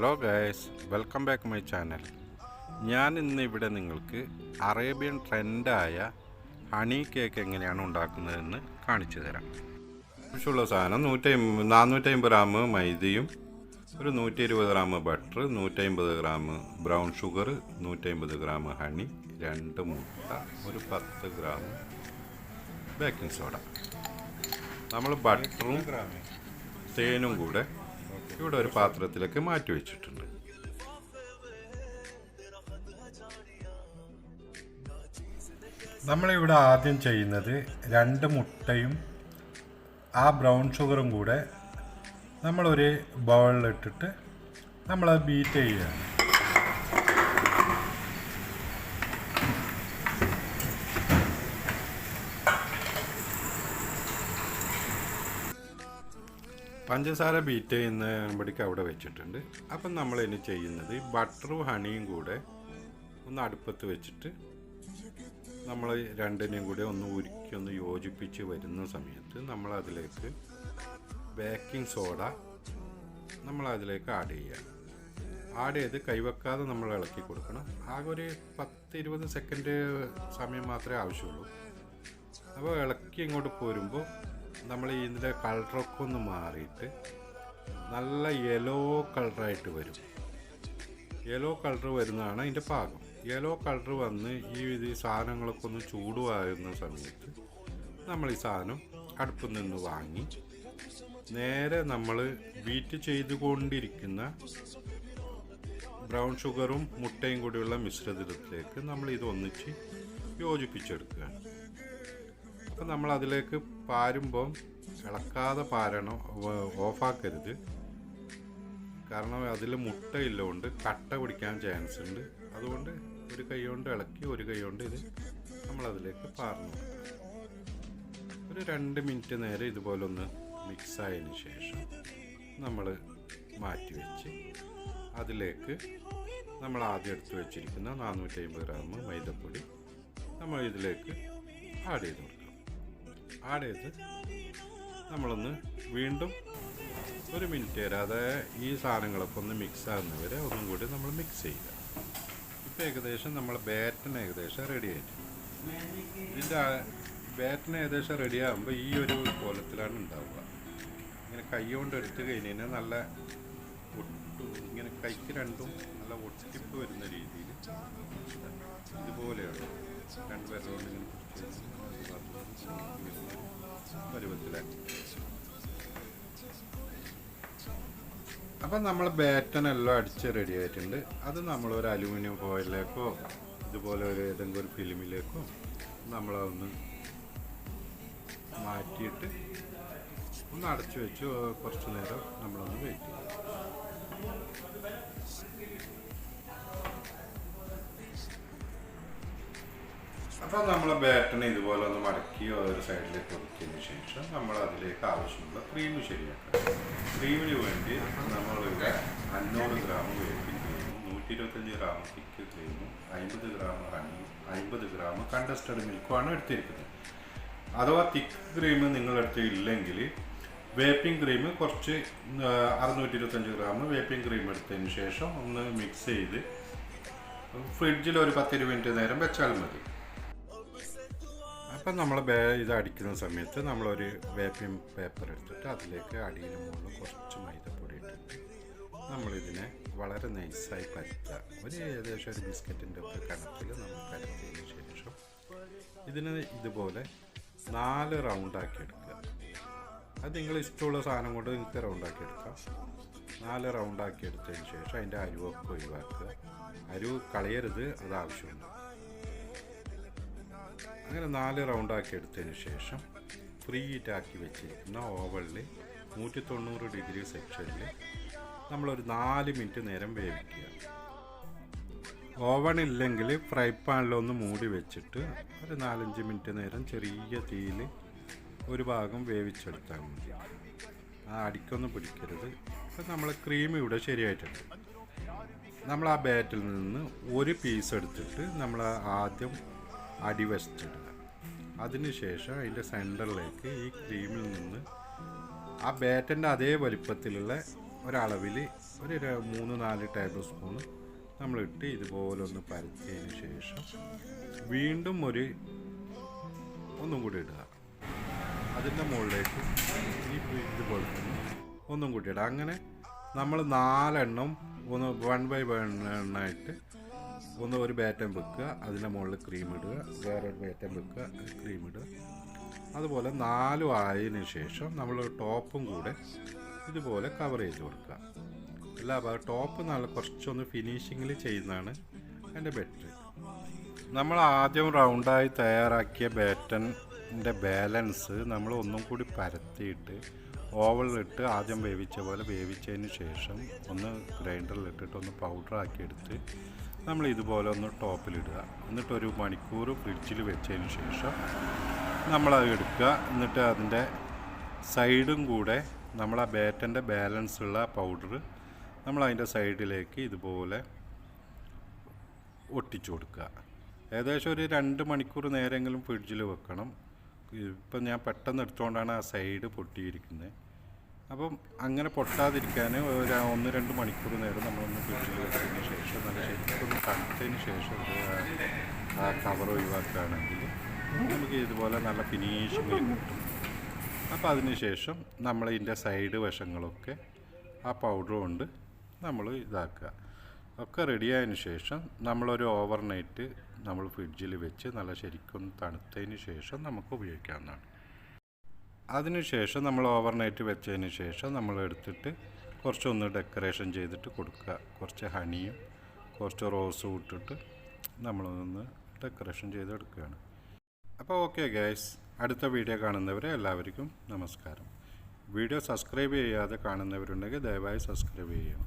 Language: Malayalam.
Hello guys, welcome back my channel. ഞാൻ ഇന്ന് ഇവിടെ നിങ്ങൾക്ക് അറേബ്യൻ ട്രെൻഡായ ഹണി കേക്ക് എങ്ങനെയാണ് ഉണ്ടാക്കുന്നതെന്ന് കാണിച്ചു തരാം. ആവശ്യമുള്ള സാധനം 450 ഗ്രാം മൈദയും ഒരു 120 gram butter, 150 gram brown sugar, 150 gram honey, 2 മുട്ട, ഒരു 10 ഗ്രാം ബേക്കിംഗ് സോഡ. നമ്മൾ ബട്ടറും തേനും കൂടെ ഇവിടെ ഒരു പാത്രത്തിലേക്ക് മാറ്റി വെച്ചിട്ടുണ്ട്. നമ്മളിവിടെ ആദ്യം ചെയ്യുന്നത് 2 മുട്ടയും ആ ബ്രൗൺ ഷുഗറും കൂടെ നമ്മളൊരു ബൗളിലിട്ടിട്ട് നമ്മളത് ബീറ്റ് ചെയ്യുകയാണ്. പഞ്ചസാര ബീറ്റ് ചെയ്യുന്നപടിക്ക് അവിടെ വെച്ചിട്ടുണ്ട്. അപ്പം നമ്മൾ ഇനി ചെയ്യുന്നത് ബട്ടറും ഹണിയും കൂടെ ഒന്ന് അടുപ്പത്ത് വെച്ചിട്ട് നമ്മൾ രണ്ടിനെയും കൂടെ ഒന്ന് ഉരുക്കി ഒന്ന് യോജിപ്പിച്ച് വരുന്ന സമയത്ത് നമ്മളതിലേക്ക് ബേക്കിംഗ് സോഡ നമ്മളതിലേക്ക് ആഡ് ചെയ്യുക. ആഡ് ചെയ്ത് കൈവെക്കാതെ നമ്മൾ ഇളക്കി കൊടുക്കണം. ആകെ ഒരു 10-20 സെക്കൻഡ് സമയം മാത്രമേ ആവശ്യമുള്ളൂ. അപ്പോൾ ഇളക്കി ഇങ്ങോട്ട് പോരുമ്പോൾ നമ്മൾ ഇതിൻ്റെ കളറൊക്കെ ഒന്ന് മാറിയിട്ട് നല്ല യെല്ലോ കളറായിട്ട് വരും. യെല്ലോ കളർ വരുന്നതാണ് അതിൻ്റെ പാകം. യെല്ലോ കളർ വന്ന് ഈ സാധനങ്ങളൊക്കെ ഒന്ന് ചൂടുവാകുന്ന സമയത്ത് നമ്മൾ ഈ സാധനം അടുപ്പിൽ നിന്ന് വാങ്ങി നേരെ നമ്മൾ ബീറ്റ് ചെയ്തുകൊണ്ടിരിക്കുന്ന ബ്രൗൺ ഷുഗറും മുട്ടയും കൂടിയുള്ള മിശ്രിതത്തിലേക്ക് നമ്മൾ ഇത് ഒന്നിച്ച് യോജിപ്പിച്ചെടുക്കുകയാണ്. അപ്പം നമ്മൾ അതിലേക്ക് പാരുമ്പം ഇളക്കാതെ പാരണം, ഓഫാക്കരുത്. കാരണം അതിൽ മുട്ടയില്ലോണ്ട് കട്ട പിടിക്കാൻ ചാൻസ് ഉണ്ട്. അതുകൊണ്ട് ഒരു കൈ കൊണ്ട് ഇളക്കി ഒരു കൈ കൊണ്ട് ഇത് നമ്മളതിലേക്ക് പാർന്നു കൊടുക്കുക. ഒരു 2 മിനിറ്റ് നേരം ഇതുപോലെ ഒന്ന് മിക്സായതിന് ശേഷം നമ്മൾ മാറ്റി വെച്ച് അതിലേക്ക് നമ്മൾ ആദ്യം എടുത്ത് വെച്ചിരിക്കുന്ന 450 ഗ്രാം മൈദപ്പൊടി നമ്മൾ ഇതിലേക്ക് ആഡ് ചെയ്ത് കൊടുക്കുക. ആഡ് ചെയ്ത് നമ്മളൊന്ന് വീണ്ടും ഒരു മിനിറ്റ് വരെ അതായത് ഈ സാധനങ്ങളൊക്കെ ഒന്ന് മിക്സ് ആകുന്നവരെ ഒന്നും കൂടി നമ്മൾ മിക്സ് ചെയ്യുക. ഇപ്പോൾ ഏകദേശം നമ്മൾ ബാറ്റൻ ഏകദേശം റെഡി ആയിട്ടുണ്ട്. ഇതിൻ്റെ ബാറ്റൻ ഏകദേശം റെഡി ആകുമ്പോൾ ഈ ഒരു കോലത്തിലാണ് ഉണ്ടാവുക. ഇങ്ങനെ കൈ കൊണ്ട് എടുത്ത് കഴിഞ്ഞാൽ നല്ല ഇങ്ങനെ കൈക്ക് രണ്ടും നല്ല ഒട്ടിപ്പ് വരുന്ന രീതിയിൽ ഇതുപോലെയാണ്. 2 പേരോട് ഇങ്ങനെ പരുവത്തിലാക്കി. അപ്പം നമ്മൾ ബാറ്റനെല്ലാം അടിച്ച് റെഡി ആയിട്ടുണ്ട്. അത് നമ്മളൊരു അലുമിനിയം ഫോയിലേക്കോ ഇതുപോലെ ഒരു ഏതെങ്കിലും ഒരു ഫിലിമിലേക്കോ നമ്മളതൊന്ന് മാറ്റിയിട്ട് ഒന്ന് അടച്ചു വെച്ച് കുറച്ച് നേരം നമ്മളൊന്ന് വെയിറ്റ് ചെയ്യും. അപ്പോൾ നമ്മൾ ബാറ്റനെ ഇതുപോലെ ഒന്ന് മടക്കി ഒരു സൈഡിലേക്ക് ഒതുക്കിയതിന് ശേഷം നമ്മൾ അതിലേക്ക് ആവശ്യമുള്ള ക്രീം ശരിയാക്കണം. ക്രീമിന് വേണ്ടി നമ്മളിവിടെ 500 ഗ്രാം വേപ്പിംഗ് ക്രീമും 125 ഗ്രാം തിക്ക് ക്രീമും 50 ഗ്രാം ഹണിയും 50 ഗ്രാം കണ്ടൻസ്ഡ് മിൽക്കുമാണ് എടുത്തിരിക്കുന്നത്. അഥവാ തിക്ക് ക്രീം നിങ്ങളെടുത്ത് ഇല്ലെങ്കിൽ വേപ്പിംഗ് ക്രീം കുറച്ച് 625 ഗ്രാം വേപ്പിംഗ് ക്രീം എടുത്തതിന് ശേഷം ഒന്ന് മിക്സ് ചെയ്ത് ഫ്രിഡ്ജിൽ ഒരു 10-20 മിനിറ്റ് നേരം വെച്ചാൽ മതി. അപ്പം നമ്മൾ ഇത് അടിക്കുന്ന സമയത്ത് നമ്മളൊരു വേപ്പിംഗ് പേപ്പർ എടുത്തിട്ട് അതിലേക്ക് അടിയിലും മുകളിലും കുറച്ച് മൈദപ്പൊടി ഇട്ടിട്ട് നമ്മളിതിനെ വളരെ നൈസായി പരത്തുക. ഏകദേശം ഒരു ബിസ്ക്കറ്റിൻ്റെ ഒക്കെ കനത്തിൽ നമ്മൾ പരത്തിയതിന് ശേഷം ഇതിനെ ഇതുപോലെ 4 റൗണ്ടാക്കി എടുക്കുക. അത് നിങ്ങൾ ഇഷ്ടമുള്ള സാധനം കൊണ്ട് നിങ്ങൾക്ക് റൗണ്ടാക്കി എടുക്കാം. 4 റൗണ്ടാക്കി എടുത്തതിന് ശേഷം അതിൻ്റെ അരുവൊക്കെ ഒഴിവാക്കുക. അരുവ് കളയരുത്, അത് ആവശ്യമുണ്ട്. അങ്ങനെ 4 റൗണ്ടാക്കി എടുത്തതിന് ശേഷം ഫ്രീ ഹീറ്റാക്കി വെച്ചിരിക്കുന്ന ഓവനിൽ 190 ഡിഗ്രി സെക്ഷനിൽ നമ്മളൊരു 4 മിനിറ്റ് നേരം വേവിക്കുക. ഓവൺ ഇല്ലെങ്കിൽ ഫ്രൈ പാനിലൊന്ന് മൂടി വെച്ചിട്ട് ഒരു 4-5 മിനിറ്റ് നേരം ചെറിയ തീയിൽ ഒരു ഭാഗം വേവിച്ചെടുത്താൽ മതി. ആ അടിക്കൊന്നും പിടിക്കരുത്. അപ്പം നമ്മൾ ക്രീം ഇവിടെ ശരിയായിട്ടുണ്ട്. നമ്മൾ ആ ബാറ്റിൽ നിന്ന് ഒരു പീസ് എടുത്തിട്ട് നമ്മൾ ആദ്യം അടിവശത്തിടുക. അതിനുശേഷം അതിൻ്റെ സെൻറ്ററിലേക്ക് ഈ ക്രീമിൽ നിന്ന് ആ ബാറ്റൻ്റെ അതേ വലിപ്പത്തിലുള്ള ഒരളവിൽ ഒരു 3-4 ടേബിൾ സ്പൂൺ നമ്മളിട്ട് ഇതുപോലെ ഒന്ന് പരത്തിയതിന് ശേഷം വീണ്ടും ഒന്നും കൂടി ഇടുക. അതിൻ്റെ മുകളിലേക്ക് ഇതുപോലെ തന്നെ ഒന്നും കൂടി ഇടുക. അങ്ങനെ നമ്മൾ 4 എണ്ണം ഒന്ന് 1 by 1 എണ്ണമായിട്ട് ഒരു ബാറ്റൻ വെക്കുക, അതിൻ്റെ മുകളിൽ ക്രീം ഇടുക, വേറൊരു ബാറ്റൻ വെക്കുക, ക്രീം ഇടുക. അതുപോലെ 4 ആയതിനു ശേഷം നമ്മൾ ടോപ്പും കൂടെ ഇതുപോലെ കവർ ചെയ്ത് കൊടുക്കുക. എല്ലാ ടോപ്പ് കുറച്ചൊന്ന് ഫിനിഷിങ്ങിൽ ചെയ്യുന്നതാണ് എൻ്റെ ബെറ്റർ. നമ്മൾ ആദ്യം റൗണ്ടായി തയ്യാറാക്കിയ ബാറ്റൻ്റെ ബാലൻസ് നമ്മൾ ഒന്നും കൂടി പരത്തിയിട്ട് ഓവനിലിട്ട് ആദ്യം വേവിച്ച പോലെ വേവിച്ചതിന് ശേഷം ഒന്ന് ഗ്രൈൻഡറിലിട്ടിട്ട് ഒന്ന് പൗഡറാക്കിയെടുത്ത് നമ്മൾ ഇതുപോലെ ഒന്ന് ടോപ്പിലിടുക. എന്നിട്ട് 1 മണിക്കൂർ ഫ്രിഡ്ജിൽ വെച്ചതിന് ശേഷം നമ്മളത് എടുക്കുക. എന്നിട്ട് അതിൻ്റെ സൈഡും കൂടെ നമ്മൾ ആ ബാറ്റൻ്റെ ബാലൻസ് ഉള്ള പൗഡർ നമ്മൾ അതിൻ്റെ സൈഡിലേക്ക് ഇതുപോലെ ഒട്ടിച്ചു കൊടുക്കുക. ഏകദേശം ഒരു 2 മണിക്കൂർ നേരമെങ്കിലും ഫ്രിഡ്ജിൽ വെക്കണം. ഇപ്പം ഞാൻ പെട്ടെന്ന് എടുത്തുകൊണ്ടാണ് ആ സൈഡ് പൊട്ടിയിരിക്കുന്നത്. അപ്പം അങ്ങനെ പൊട്ടാതിരിക്കാൻ 1-2 മണിക്കൂർ നേരം നമ്മളൊന്ന് ഫ്രിഡ്ജിൽ വെച്ചതിന് ശേഷം നല്ല ശരിക്കൊന്ന് തണുത്തതിന് ശേഷം ആ കവർ ഒഴിവാക്കുകയാണെങ്കിൽ നമുക്ക് ഇതുപോലെ നല്ല ഫിനിഷിങ്ങിൽ കിട്ടും. അപ്പോൾ അതിന് ശേഷം നമ്മൾ ഇതിൻ്റെ സൈഡ് വശങ്ങളൊക്കെ ആ പൗഡർ കൊണ്ട് നമ്മൾ ഇതാക്കുക. ഒക്കെ റെഡിയായതിന് ശേഷം നമ്മളൊരു ഓവർനൈറ്റ് നമ്മൾ ഫ്രിഡ്ജിൽ വെച്ച് നല്ല ശരിക്കും തണുത്തതിന് ശേഷം നമുക്ക് ഉപയോഗിക്കാവുന്നതാണ്. അതിനുശേഷം നമ്മൾ ഓവർനൈറ്റ് വെച്ചതിന് ശേഷം നമ്മൾ എടുത്തിട്ട് കുറച്ചൊന്ന് ഡെക്കറേഷൻ ചെയ്തിട്ട് കൊടുക്കുക. കുറച്ച് ഹണിയും കുറച്ച് റോസും ഇട്ടിട്ട് നമ്മളൊന്ന് ഡെക്കറേഷൻ ചെയ്തെടുക്കുകയാണ്. അപ്പോൾ ഓക്കെ ഗൈസ്, അടുത്ത വീഡിയോ കാണുന്നവരെ എല്ലാവർക്കും നമസ്കാരം. വീഡിയോ സബ്സ്ക്രൈബ് ചെയ്യാതെ കാണുന്നവരുണ്ടെങ്കിൽ ദയവായി സബ്സ്ക്രൈബ് ചെയ്യുക.